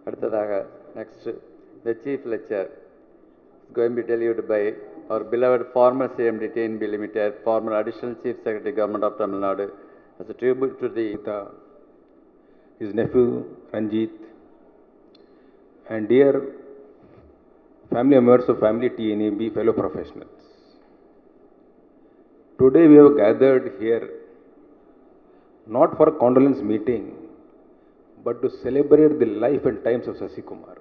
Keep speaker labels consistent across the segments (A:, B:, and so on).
A: அடுத்ததாக next the chief lecture is going to be delivered by our beloved former CMD TNB Limited, former additional chief secretary government of Tamil Nadu, as a tribute to the
B: his nephew Ranjit, and dear family members of family TNB, fellow professionals. Today we have gathered here not for a condolence meeting, but to celebrate the life and times of Sasi Kumar.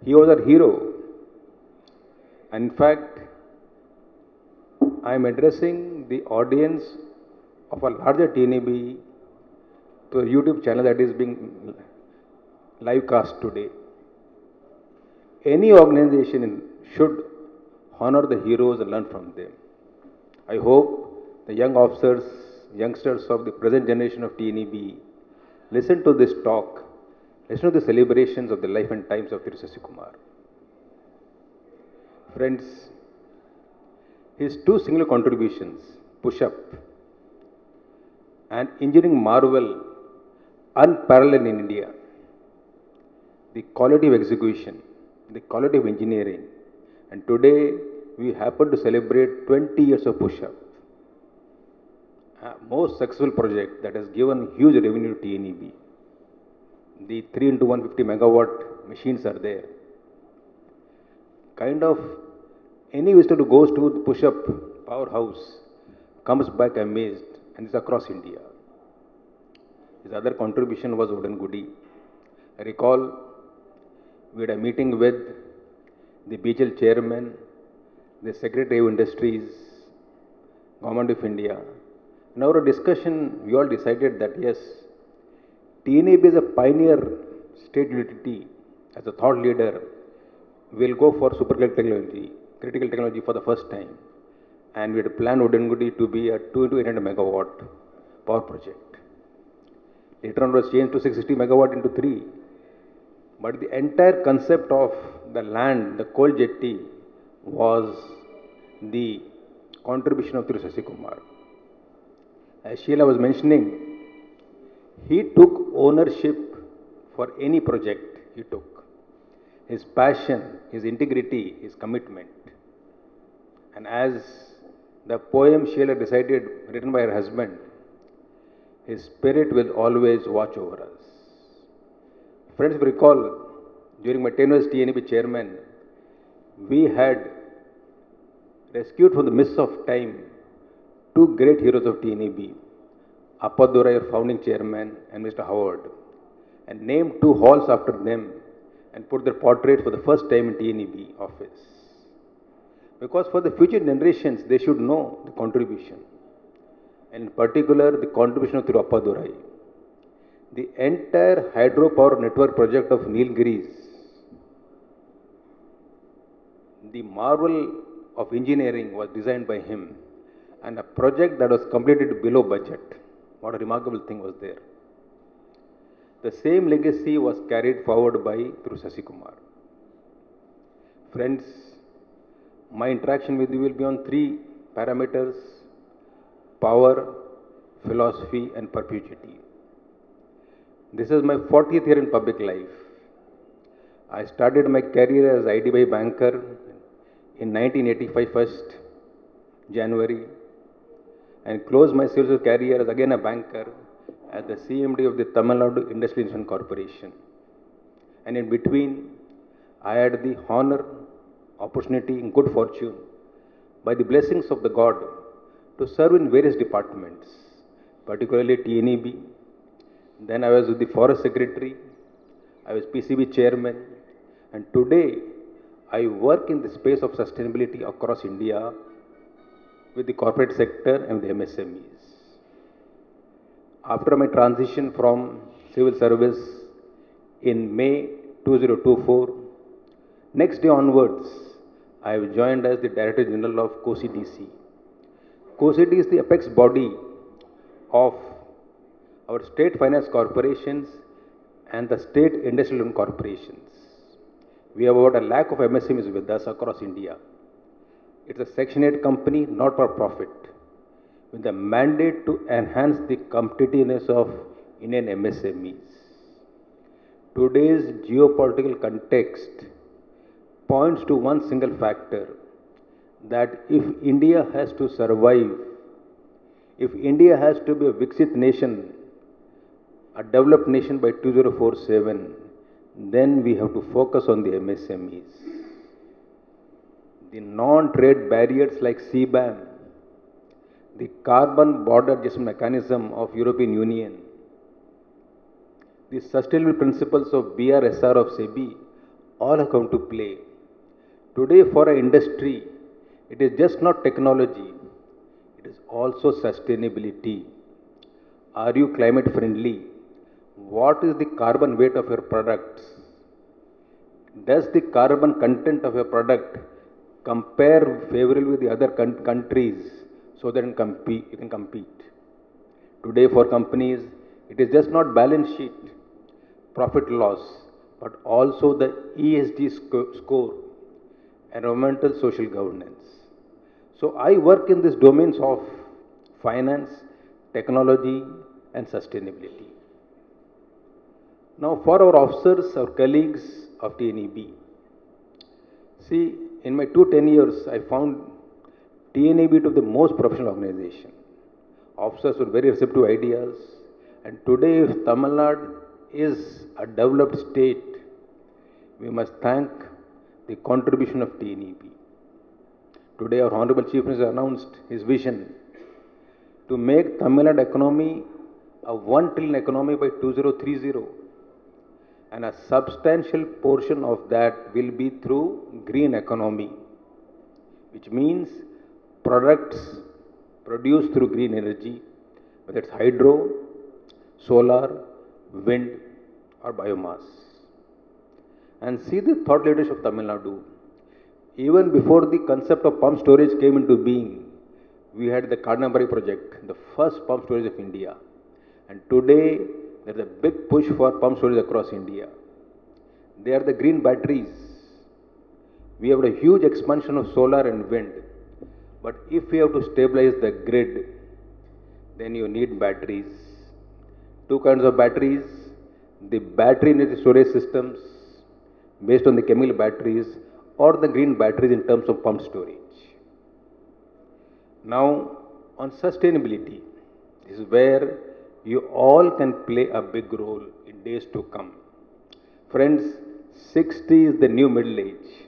B: He was our hero. And in fact, I am addressing the audience of a larger TNB to a YouTube channel that is being live cast today. Any organization should honor the heroes and learn from them. I hope the young officers, youngsters of the present generation of TNB listen to this talk, listen to the celebrations of the life and times of Thiru Sasi Kumar. Friends, his two single contributions, push-up and engineering marvel, unparalleled in India. The quality of execution, the quality of engineering, and today we happen to celebrate 20 years of push-up. Most successful project that has given huge revenue to TNB. The 3 into 150 megawatt machines are there. Kind of any visitor who goes to the push-up powerhouse comes back amazed, and it's across India. His other contribution was wooden goody. I recall we had a meeting with the BHL chairman, the Secretary of Industries, Government of India. In our discussion, we all decided that yes, TNB is a pioneer state utility. As a thought leader, we'll go for critical technology for the first time. And we had planned Udangudi to be a 2 into 800 megawatt power project. Later on, it was changed to 660 megawatt into 3. But the entire concept of the land, the coal jetty, was the contribution of Thiru Sasi Kumar. As Sheila was mentioning, he took ownership for any project he took. His passion, his integrity, his commitment. And as the poem Sheila decided, written by her husband, his spirit will always watch over us. Friends, if you recall, during my tenure as TNB chairman, we had rescued from the mists of time two great heroes of TNB, Appadurai, our founding chairman, and Mr. Howard, and named 2 halls after them and put their portraits for the first time in TNB office. Because for the future generations, they should know the contribution, and in particular, the contribution of Thiru Appadurai. The entire hydropower network project of Nilgiris, the marvel of engineering was designed by him, and a project that was completed below budget. What a remarkable thing was there. The same legacy was carried forward by Thiru Sasi Kumar. Friends, my interaction with you will be on 3 parameters: power, philosophy, and perpetuity. This is my 40th year in public life. I started my career as IDBI banker in 1985, 1st January, and closed my civil career as again a banker as the CMD of the Tamil Nadu Industrial Insurance Corporation. And in between, I had the honor, opportunity, and good fortune, by the blessings of the God, to serve in various departments, particularly TNEB. Then I was with the Forest Secretary, I was PCB Chairman, and today I work in the space of sustainability across India with the corporate sector and the MSMEs. After my transition from civil service in May 2024, next day onwards, I have joined as the Director General of COSI-DC. COSI-DC is the apex body of our state finance corporations and the state industrial loan corporations. We have about 1 lakh of MSMEs with us across India. It's a Section 8 company, not for profit, with the mandate to enhance the competitiveness of Indian MSMEs. Today's geopolitical context points to one single factor, that if India has to survive, if India has to be a Viksit nation, a developed nation by 2047, then we have to focus on the MSMEs. The non-trade barriers like CBAM, the carbon border adjustment mechanism of European Union, the sustainable principles of BRSR of SEBI, all have come to play. Today for an industry, it is just not technology, it is also sustainability. Are you climate friendly? What is the carbon weight of your products? Does the carbon content of your product compare favorably with the other countries so that you can compete? Today for companies, it is just not balance sheet, profit loss, but also the ESG score, environmental social governance. So I work in these domains of finance, technology and sustainability. Now for our officers, our colleagues of TNEB, see, in my 10 years, I found TNEB to be the most professional organization. Officers were very receptive to ideas, and today if Tamil Nadu is a developed state, we must thank the contribution of TNEB. Today our Honorable Chief Minister announced his vision to make Tamil Nadu economy a 1 trillion economy by 2030, and a substantial portion of that will be through green economy, which means products produced through green energy, whether it's hydro, solar, wind or biomass. And see the thought leadership of Tamil Nadu. Even before the concept of pump storage came into being, we had the Kadnambari project, the first pump storage of India. And today, there is a big push for pump storage across India. They are the green batteries. We have a huge expansion of solar and wind. But if we have to stabilize the grid, then you need batteries. Two kinds of batteries, the battery energy storage systems based on the chemical batteries, or the green batteries in terms of pump storage. Now, on sustainability, this is where you all can play a big role in days to come. Friends, 60 is the new middle age.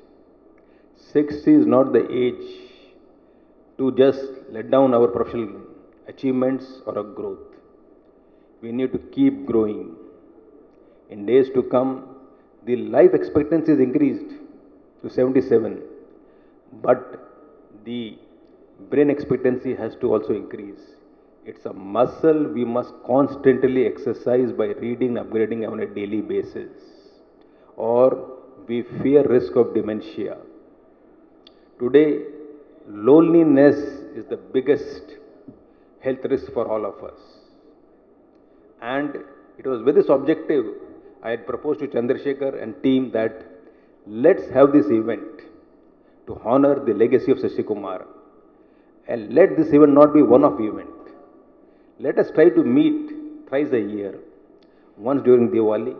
B: 60 is not the age to just let down our professional achievements or our growth. We need to keep growing. In days to come, the life expectancy is increased to 77, but the brain expectancy has to also increase. It's a muscle we must constantly exercise by reading, upgrading on a daily basis, or we fear risk of dementia. Today, loneliness is the biggest health risk for all of us. And it was with this objective I had proposed to Chandrasekhar and team that let's have this event to honor the legacy of Shashi Kumar. And let this event not be one-off event. Let us try to meet thrice a year, once during Diwali,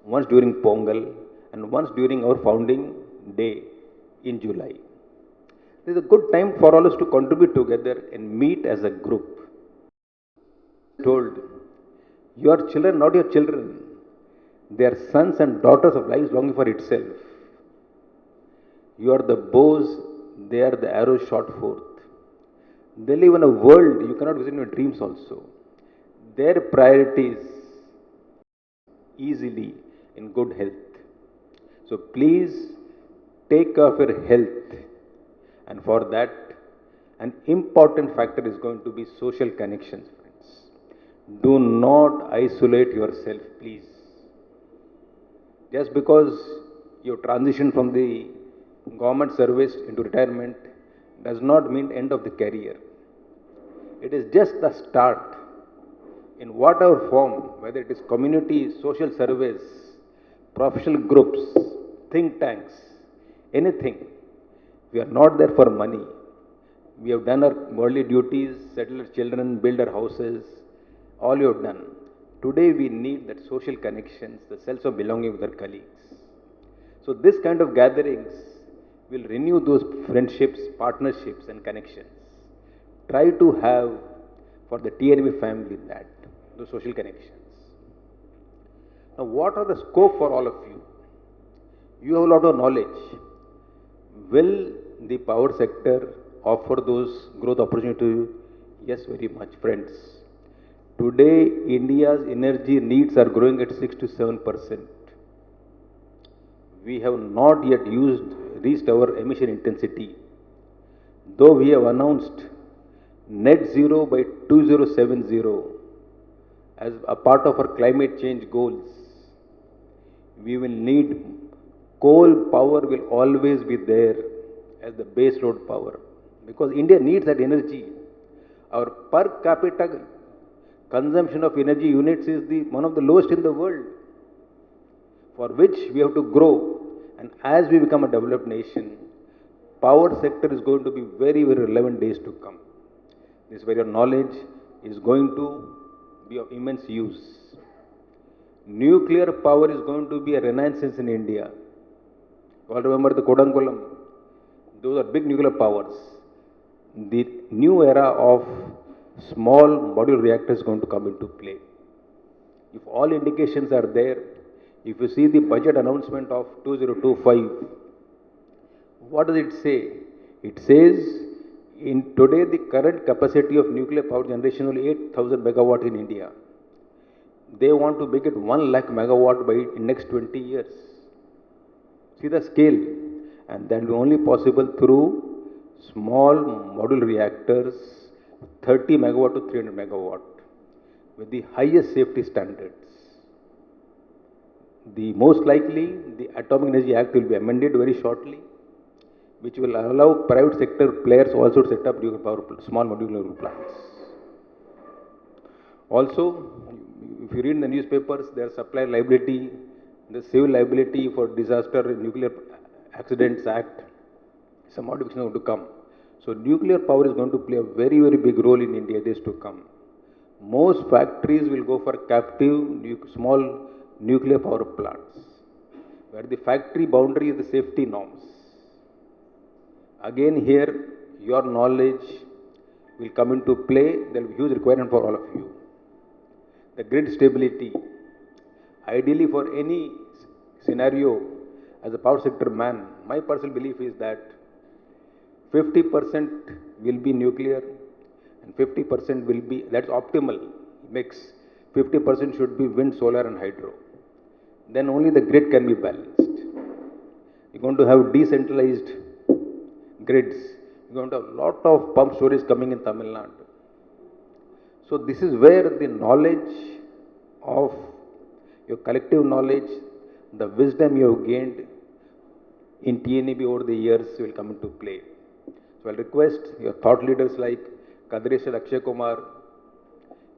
B: once during Pongal, and once during our founding day in July. This is a good time for all us to contribute together and meet as a group. Told, your children, not your children. They are sons and daughters of life longing for itself. You are the bows, they are the arrows shot forth. They live in a world you cannot visit in your dreams also. Their priorities easily in good health. So please take care of your health, and for that an important factor is going to be social connections, friends. Do not isolate yourself, please. Just because you transition from the government service into retirement does not mean end of the career. It is just the start. In whatever form, whether it is community, social service, professional groups, think tanks, anything. We are not there for money. We have done our worldly duties, settled our children, build our houses, all you have done. Today we need that social connections, the sense of belonging with our colleagues. So this kind of gatherings will renew those friendships, partnerships and connections. Try to have for the TNB family that, those social connections. Now what are the scope for all of you? You have a lot of knowledge. Will the power sector offer those growth opportunities to you? Yes, very much, friends. Today, India's energy needs are growing at 6 to 7%. We have not yet reached our emission intensity. Though we have announced net zero by 2070 as a part of our climate change goals, we will need coal power will always be there as the base load power because India needs that energy. Our per capita consumption of energy units is one of the lowest in the world, for which we have to grow. And as we become a developed nation, power sector is going to be very, very relevant days to come. This very knowledge is going to be of immense use. Nuclear power is going to be a renaissance in India. You all remember the Kodankulam? Those are big nuclear powers. The new era of small modular reactors is going to come into play. If all indications are there, if you see the budget announcement of 2025, what does it say? It says in today the current capacity of nuclear power generation is only 8,000 megawatt in India. They want to make it 1 lakh megawatt by in next 20 years. See the scale, and that will be only possible through small modular reactors, 30 megawatt to 300 megawatt, with the highest safety standards. The most likely, the Atomic Energy Act will be amended very shortly, which will allow private sector players also to set up small modular plants. Also, if you read in the newspapers, there is supply liability, the civil liability for disaster, nuclear accidents act, some modifications are going to come. So nuclear power is going to play a very, very big role in India days to come. Most factories will go for captive small nuclear power plants, where the factory boundary is the safety norms. Again here, your knowledge will come into play. There will be huge requirement for all of you. The grid stability. Ideally for any scenario, as a power sector man, my personal belief is that 50% will be nuclear and 50% will be, that's optimal mix. 50% should be wind, solar and hydro. Then only the grid can be balanced. You're going to have decentralized grids. You're going to have a lot of pump storage coming in Tamil Nadu. So this is where the knowledge of your collective knowledge, the wisdom you have gained in TNB over the years will come into play. So I'll request your thought leaders like Kadresha Akshay Kumar,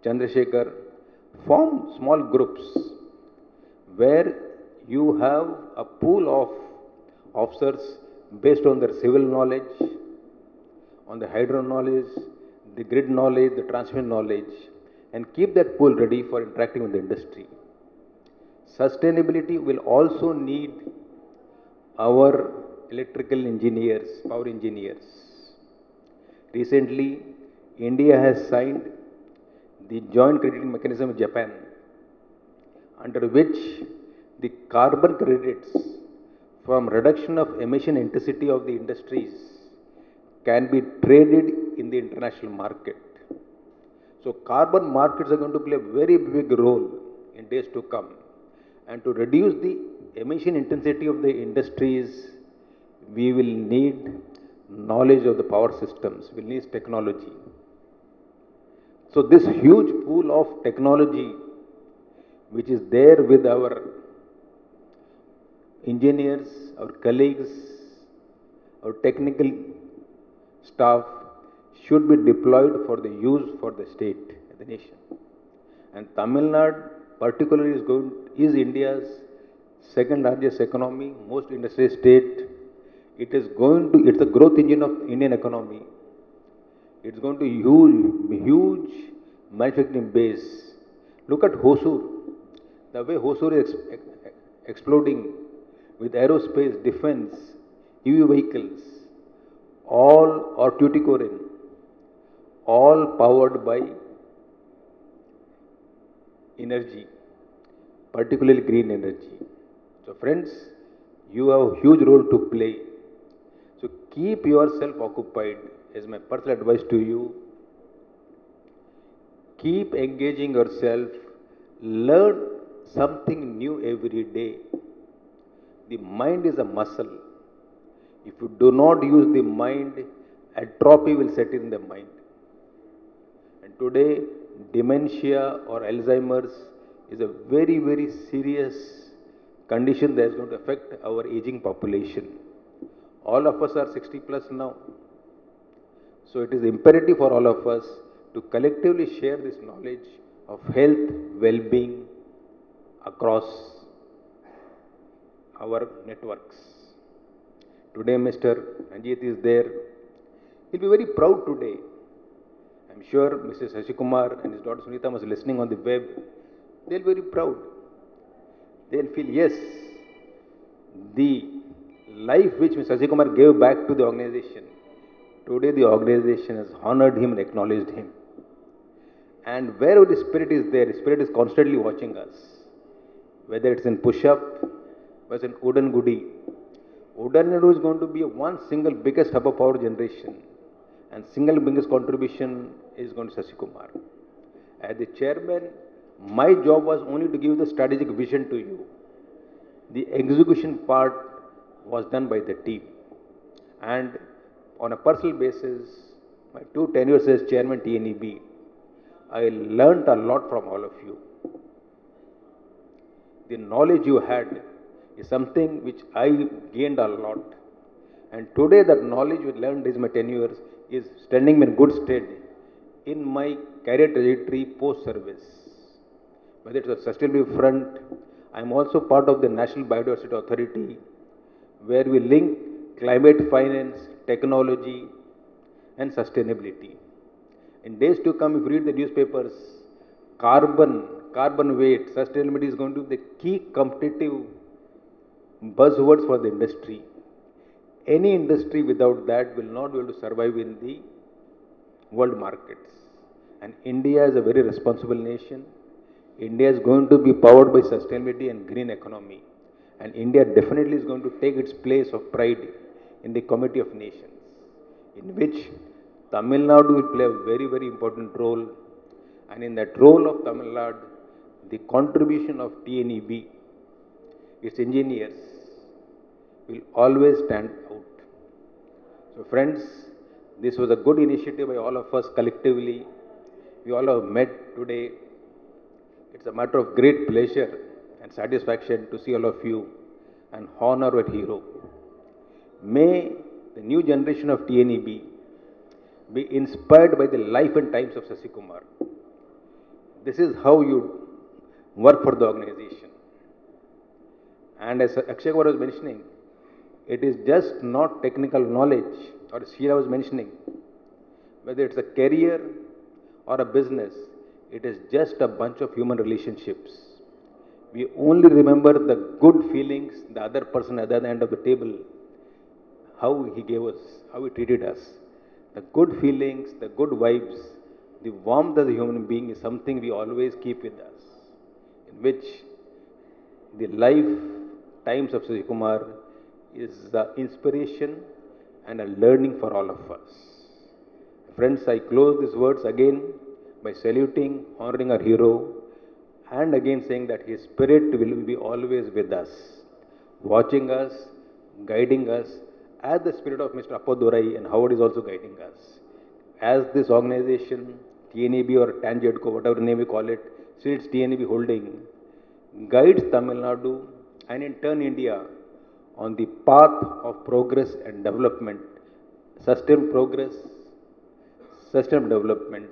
B: Chandrasekhar, form small groups where you have a pool of officers based on their civil knowledge, on the hydro knowledge, the grid knowledge, the transmission knowledge, and keep that pool ready for interacting with the industry. Sustainability will also need our electrical engineers, power engineers. Recently, India has signed the joint crediting mechanism with Japan, under which the carbon credits from reduction of emission intensity of the industries can be traded in the international market. So carbon markets are going to play a very big role in days to come. And to reduce the emission intensity of the industries, we will need knowledge of the power systems, we will need technology. So this huge pool of technology which is there with our engineers, our colleagues, our technical staff should be deployed for the use for the state, the nation. And Tamil Nadu particularly is India's second largest economy, most industrial state. It's the growth engine of Indian economy. It's going to huge manufacturing base. Look at Hosur. The way Hosur is exploding with aerospace, defense, EV vehicles, all or Tuticorin, all powered by energy, particularly green energy. So friends, you have a huge role to play. So keep yourself occupied is my personal advice to you. Keep engaging yourself, learn something new every day. The mind is a muscle. If you do not use the mind, atrophy will set in the mind. And today, dementia or Alzheimer's is a very, very serious condition that is going to affect our aging population. All of us are 60 plus now. So it is imperative for all of us to collectively share this knowledge of health, well-being across our networks. Today Mr. Ranjit is there. He'll be very proud today. I'm sure Mrs. Sasikumar and his daughter Sunita was listening on the web. They'll be very proud. They'll feel, yes, the life which Mr. Sasikumar gave back to the organization, today the organization has honored him and acknowledged him. And wherever the spirit is there, the spirit is constantly watching us. Whether it's in push-up, whether it's in Udan Gudi. Udan Gudi is going to be one single biggest hub of power generation. And single biggest contribution is going to Sasikumar. As the chairman, my job was only to give the strategic vision to you. The execution part was done by the team. And on a personal basis, my 2 tenures as chairman TNEB, I learnt a lot from all of you. The knowledge you had is something which I gained a lot. And today that knowledge we learned is my tenures is standing me in good stead in my career trajectory post-service. Whether it's a sustainability front, I'm also part of the National Biodiversity Authority, where we link climate finance, technology, and sustainability. In days to come, if you read the newspapers, carbon weight, sustainability is going to be the key competitive buzzwords for the industry. Any industry without that will not be able to survive in the world markets. And India is a very responsible nation. India is going to be powered by sustainability and green economy. And India definitely is going to take its place of pride in the Committee of Nations, in which Tamil Nadu will play a very, very important role. And in that role of Tamil Nadu, the contribution of TNEB, its engineers, will always stand out. So friends, this was a good initiative by all of us collectively. We all have met today. It's a matter of great pleasure and satisfaction to see all of you and honor our hero. May the new generation of TNEB be inspired by the life and times of Sasikumar. This is how you work for the organization. And as Akshay Kumar was mentioning, it is just not technical knowledge, or as Sheila was mentioning, whether it's a career or a business, it is just a bunch of human relationships. We only remember the good feelings, the other person at the other end of the table, how he gave us, how he treated us. The good feelings, the good vibes, the warmth of the human being is something we always keep with us, in which the life times of Sasikumar is the inspiration and a learning for all of us. Friends, I close these words again by saluting, honoring our hero, and again saying that his spirit will be always with us, watching us, guiding us, as the spirit of Mr. Appadurai and Howard is also guiding us. As this organization, TNEB or TANGEDCO, whatever name we call it, still it's TNEB holding, guides Tamil Nadu and in turn India on the path of progress and development, sustained progress, sustained development.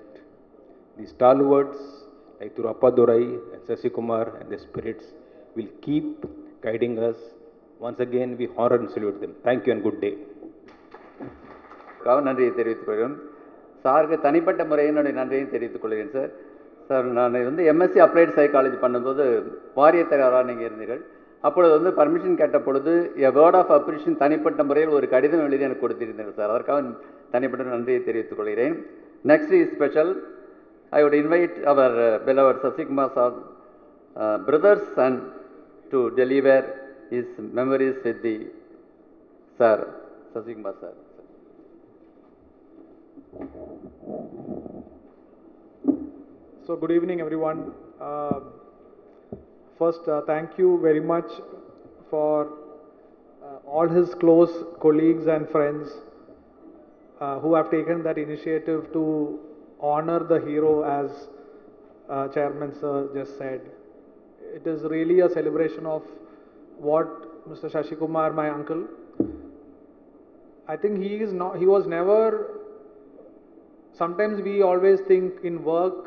B: The stalwarts like through Appadurai and Sasikumar and the spirits will keep guiding us. Once again, we honor and salute them. Thank you and good day.
A: நன்றியை தெரிவித்துக் கொள்கிறேன். சாருக்கு தனிப்பட்ட முறையில் என்னுடைய நன்றியை தெரிவித்துக் கொள்கிறேன் சார். சார் நான் வந்து எம்எஸ்சி அப்ளைடு சைக்காலஜி பண்ணும்போது வாரியத்தலைவராக நீங்கள் இருந்தீர்கள். அப்பொழுது வந்து பர்மிஷன் கேட்ட பொழுது எ வேர்ட் ஆஃப் அப்ரிஷியேஷன் தனிப்பட்ட முறையில் ஒரு கடிதம் எழுதி எனக்கு கொடுத்திருந்தீர்கள் சார். அதற்காக தனிப்பட்ட நன்றியை தெரிவித்துக் கொள்கிறேன். Next is special. I would invite our beloved Sasikumar sir, brother's son, to deliver his memories with the sir, Sasikumar sir.
C: So good evening everyone. First thank you very much for all his close colleagues and friends who have taken that initiative to honor the hero, as Chairman Sir just said. It is really a celebration of what Mr. Shashikumar, my uncle, I think he was never, sometimes we always think in work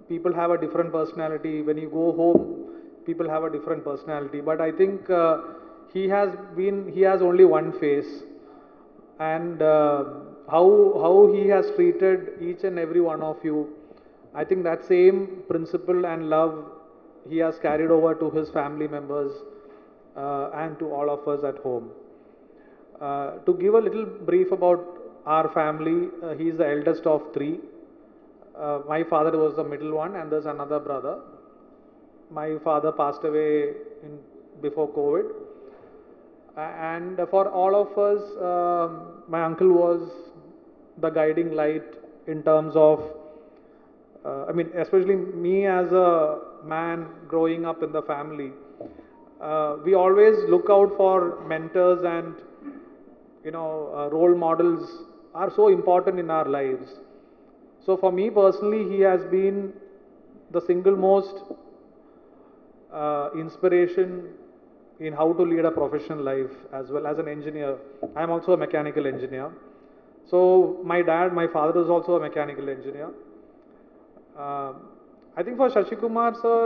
C: people have a different personality, when you go home people have a different personality, but I think he has only one face, and how he has treated each and every one of you, I think that same principle and love he has carried over to his family members and to all of us at home. To give a little brief about our family, he is the eldest of three. My father was the middle one, and there's another brother. My father passed away before COVID. And for all of us, my uncle was the guiding light in terms of, especially me as a man growing up in the family. We always look out for mentors, and role models are so important in our lives. So for me personally, he has been the single most inspiration in how to lead a professional life, as well as an engineer. I am also a mechanical engineer. So my father is also a mechanical engineer. I think for Shashikumar sir,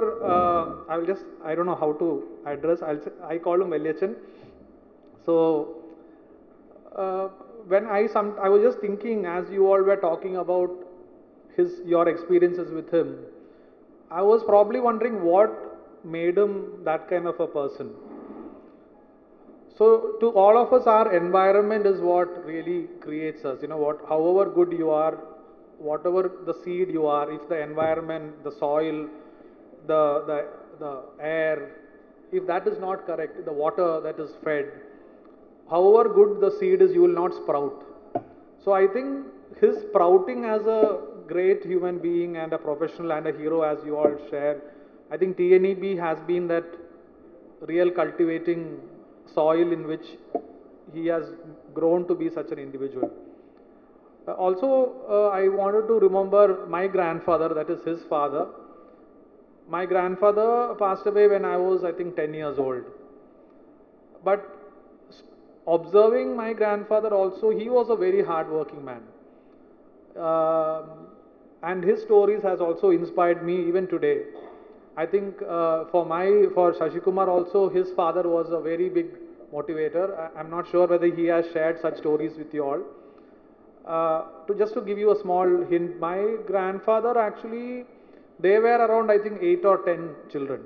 C: I don't know how to address, I call him Velyachan. So when I was just thinking, as you all were talking about your experiences with him, I was probably wondering what made him that kind of a person. So to all of us, our environment is what really creates us. However good you are, whatever the seed you are, if the environment, the soil, the air, if that is not correct, the water that is fed, however good the seed is, you will not sprout. So I think his sprouting as a great human being and a professional and a hero, as you all share, I think TNEB has been that real cultivating soil in which he has grown to be such an individual. Also, I wanted to remember my grandfather, that is his father. My grandfather passed away when I was, I think, 10 years old. But observing my grandfather also, he was a very hard-working man. And his stories has also inspired me even today. I think for Shashikumar also, his father was a very big motivator. I'm not sure whether he has shared such stories with you all. Just to give you a small hint, my grandfather actually, they were around, I think, 8 or 10 children.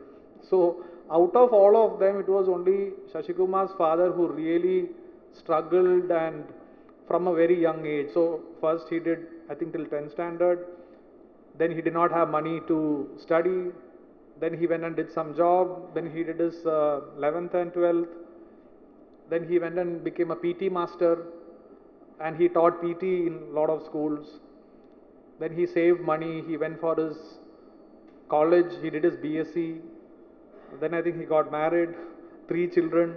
C: So out of all of them, it was only Shashikumar's father who really struggled, and from a very young age. So first he did, I think, till 10th standard. Then he did not have money to study. Then he went and did some job. Then he did his 11th and 12th. Then he went and became a PT master, and he taught PT in a lot of schools. Then he saved money. He went for his college. He did his BSc. Then I think he got married, 3 children.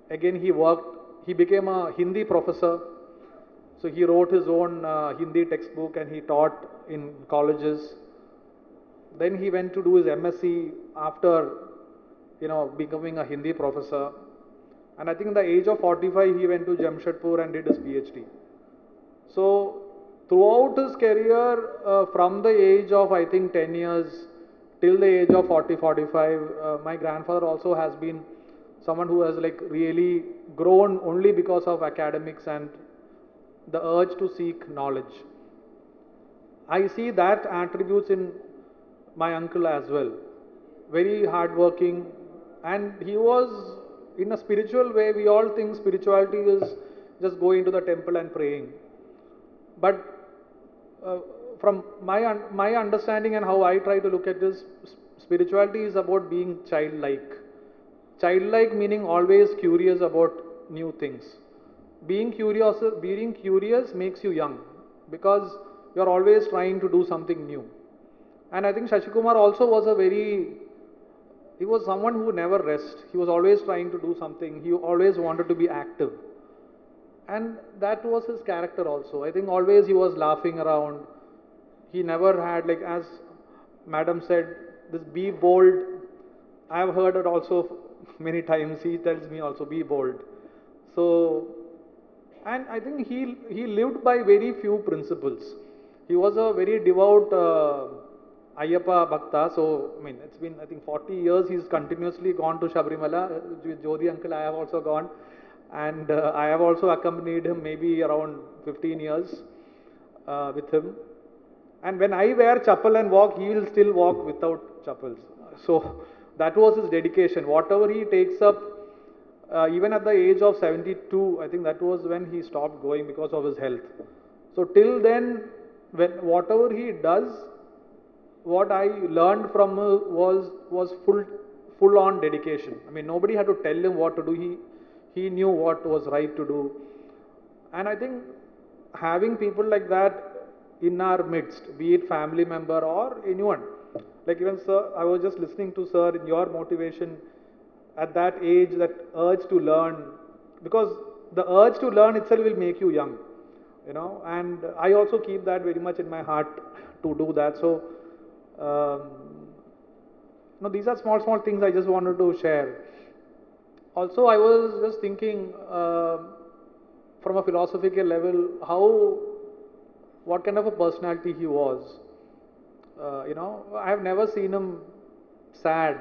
C: Again he worked. He became a Hindi professor. So he wrote his own Hindi textbook, and he taught in colleges. Then he went to do his MSc after, becoming a Hindi professor. And I think at the age of 45, he went to Jamshedpur and did his PhD. So throughout his career, from the age of, I think, 10 years till the age of 40, 45, my grandfather also has been someone who has really grown only because of academics and the urge to seek knowledge. I see that attributes in my uncle as well. Very hardworking, and he was in a spiritual way. We all think spirituality is just going to the temple and praying, but uh, from my understanding and how I try to look at this, spirituality is about being childlike. Childlike meaning always curious about new things. Being curious makes you young because you are always trying to do something new. And I think Shashi Kumar also was he was someone who never rest. He was always trying to do something. He always wanted to be active. And that was his character also. I think always he was laughing around. He never had, like, as Madam said, this be bold. I have heard it also many times. He tells me also, be bold. So, and I think he lived by very few principles. He was a very devout Ayyappa Bhakta. So, I mean, it's been, I think, 40 years he's continuously gone to Shabrimala. With Jodi uncle, I have also gone. And I have also accompanied him maybe around 15 years with him. And when I wear chappal and walk, he will still walk without chappals. So that was his dedication. Whatever he takes up, even at the age of 72, I think that was when he stopped going because of his health. So till then, whatever he does, what I learned from him was full on dedication. I mean, nobody had to tell him what to do. He knew what was right to do. And I think having people like that in our midst, be it family member or anyone, like even sir, I was just listening to sir in your motivation at that age, that urge to learn, because the urge to learn itself will make you young, and I also keep that very much in my heart to do that. So, these are small things I just wanted to share. Also, I was just thinking from a philosophical level, what kind of a personality he was. I have never seen him sad,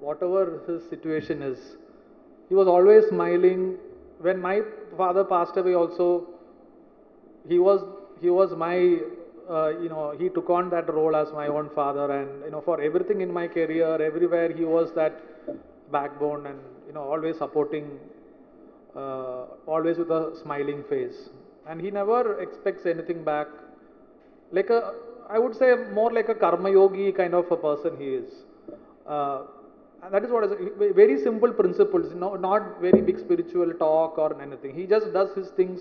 C: whatever his situation is. He was always smiling. When my father passed away, also, he was my, he took on that role as my own father, and for everything in my career, everywhere, he was that backbone, and always supporting, always with a smiling face, and he never expects anything back. I would say more like a karma yogi kind of a person he is. And that is what is very simple principles, not very big spiritual talk or anything. He just does his things.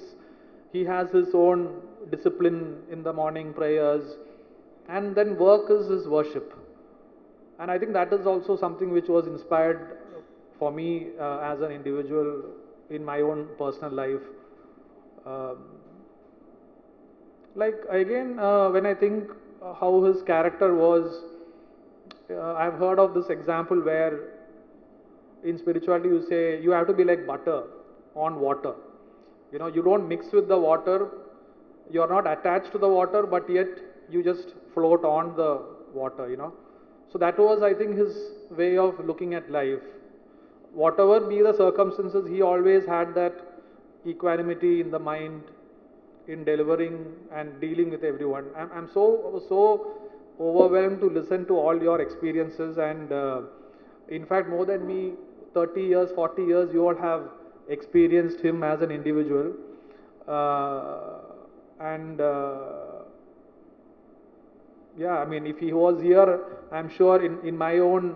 C: He has his own discipline in the morning prayers, and then work is his worship. And I think that is also something which was inspired for me as an individual in my own personal life. Like again, when I think how his character was, I've heard of this example where in spirituality you say you have to be like butter on water. You don't mix with the water, you're not attached to the water, but yet you just float on the water. So that was, I think, his way of looking at life. Whatever be the circumstances, he always had that equanimity in the mind in delivering and dealing with everyone. I'm so overwhelmed to listen to all your experiences, and in fact, more than me, 30 years, 40 years, you all have experienced him as an individual. And yeah, I mean, if he was here, I'm sure in my own,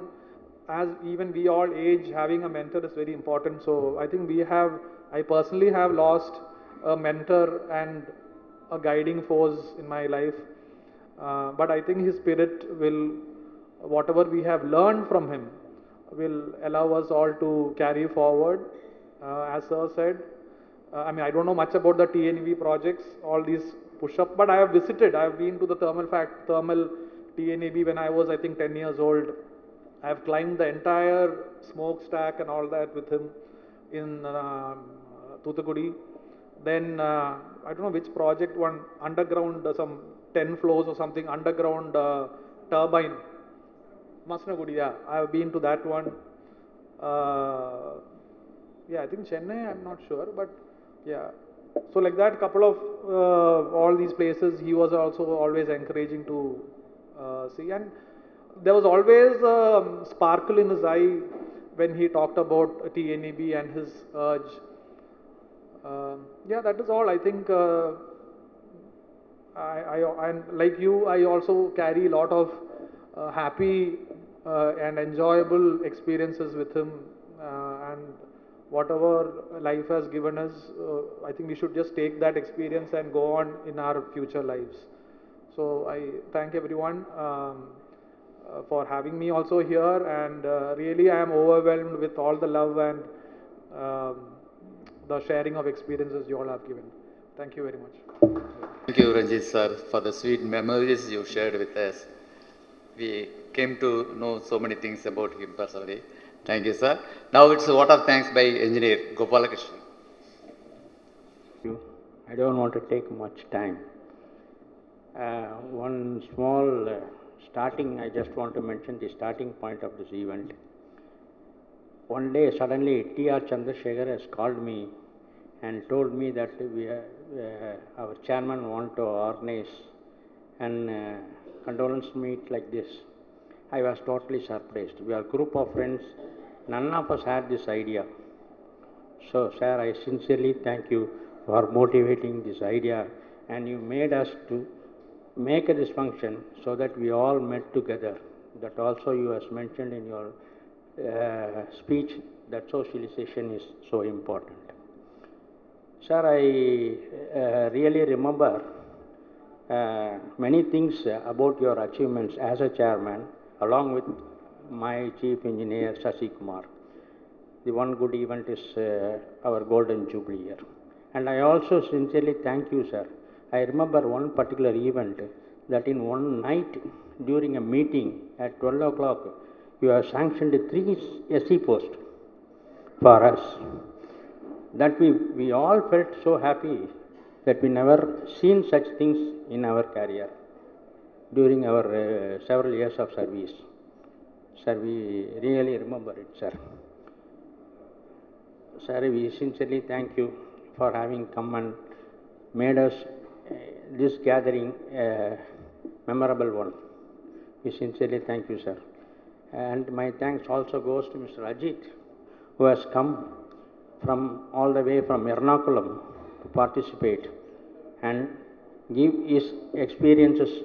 C: as even we all age, having a mentor is very important. So I think I personally have lost a mentor and a guiding force in my life. But I think his spirit will, whatever we have learned from him, will allow us all to carry forward. As sir said, I mean, I don't know much about the TNV projects, all these push-up, but I have been to the thermal TNAB when I was, I think, 10 years old. I have climbed the entire smokestack and all that with him in Thoothukudi. Then, I don't know which project, one underground, some 10 floors or something, underground turbine. Masnagudi, yeah, I have been to that one. Yeah, I think Chennai, I'm not sure, but yeah. So like that, couple of all these places, he was also always encouraging to see. And there was always a sparkle in his eye when he talked about TNEB and his urge. Yeah, that is all. I think and like you, I also carry a lot of happy and enjoyable experiences with him, and whatever life has given us, I think we should just take that experience and go on in our future lives. So I thank everyone for having me also here, and really I am overwhelmed with all the love and um, the sharing of experiences you all have given. Thank you very much.
A: Thank you, Ranjit sir, for the sweet memories you shared with us. We came to know so many things about him personally. Thank you, sir. Now it's a vote of thanks by Engineer Gopalakrishnan.
D: You. I don't want to take much time. One small starting, I just want to mention the starting point of this event. One day, suddenly, T.R. Chandrasekhar has called me and told me that our chairman want to organize an condolence meet like this. I was totally surprised. We are a group of friends. None of us had this idea. So, sir, I sincerely thank you for motivating this idea, and you made us to make this function so that we all met together. That also you has mentioned in your speech that socialization is so important. Sir, I really remember many things about your achievements as a chairman, along with my chief engineer Shashi Kumar. The one good event is our Golden Jubilee year. And I also sincerely thank you, sir. I remember one particular event that in one night during a meeting at 12 o'clock, you have sanctioned 3 SC posts for us. That we all felt so happy that we never seen such things in our career during our several years of service. Sir, we really remember it, sir. Sir, we sincerely thank you for having come and made us this gathering a memorable one. We sincerely thank you, sir. And my thanks also goes to Mr. Ajit, who has come from all the way from Ernakulam to participate and give his experiences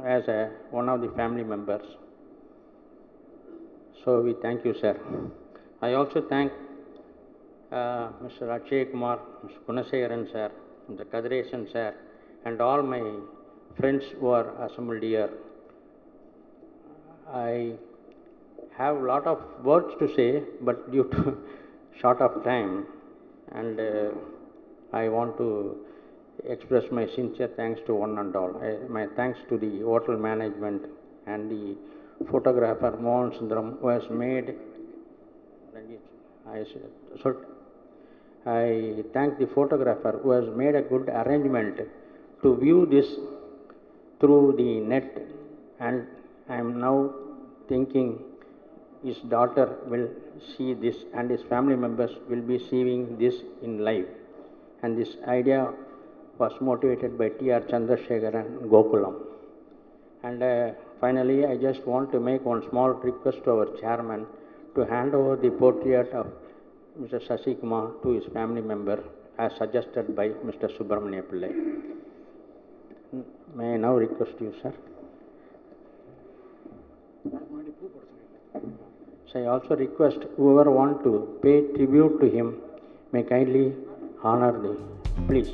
D: as one of the family members. So we thank you, sir. I also thank Mr. Akshay Kumar, Mr. Gunasegaran sir, Mr. Kadiresan sir, and all my friends who are assembled here. I have a lot of words to say, but due to short of time, and I want to express my sincere thanks to one and all. My thanks to the hotel management and the photographer Mohan Sundaram, who has made. I thank the photographer who has made a good arrangement to view this through the net, and I am now thinking his daughter will see this and his family members will be seeing this in live. And this idea was motivated by T.R. Chandrasekhar and Gokulam. And finally, I just want to make one small request to our chairman to hand over the portrait of Mr. Shashi Kumar to his family member as suggested by Mr. Subramania Pillai. May I now request you, sir? So I also request whoever want to pay tribute to him may kindly honor the, please.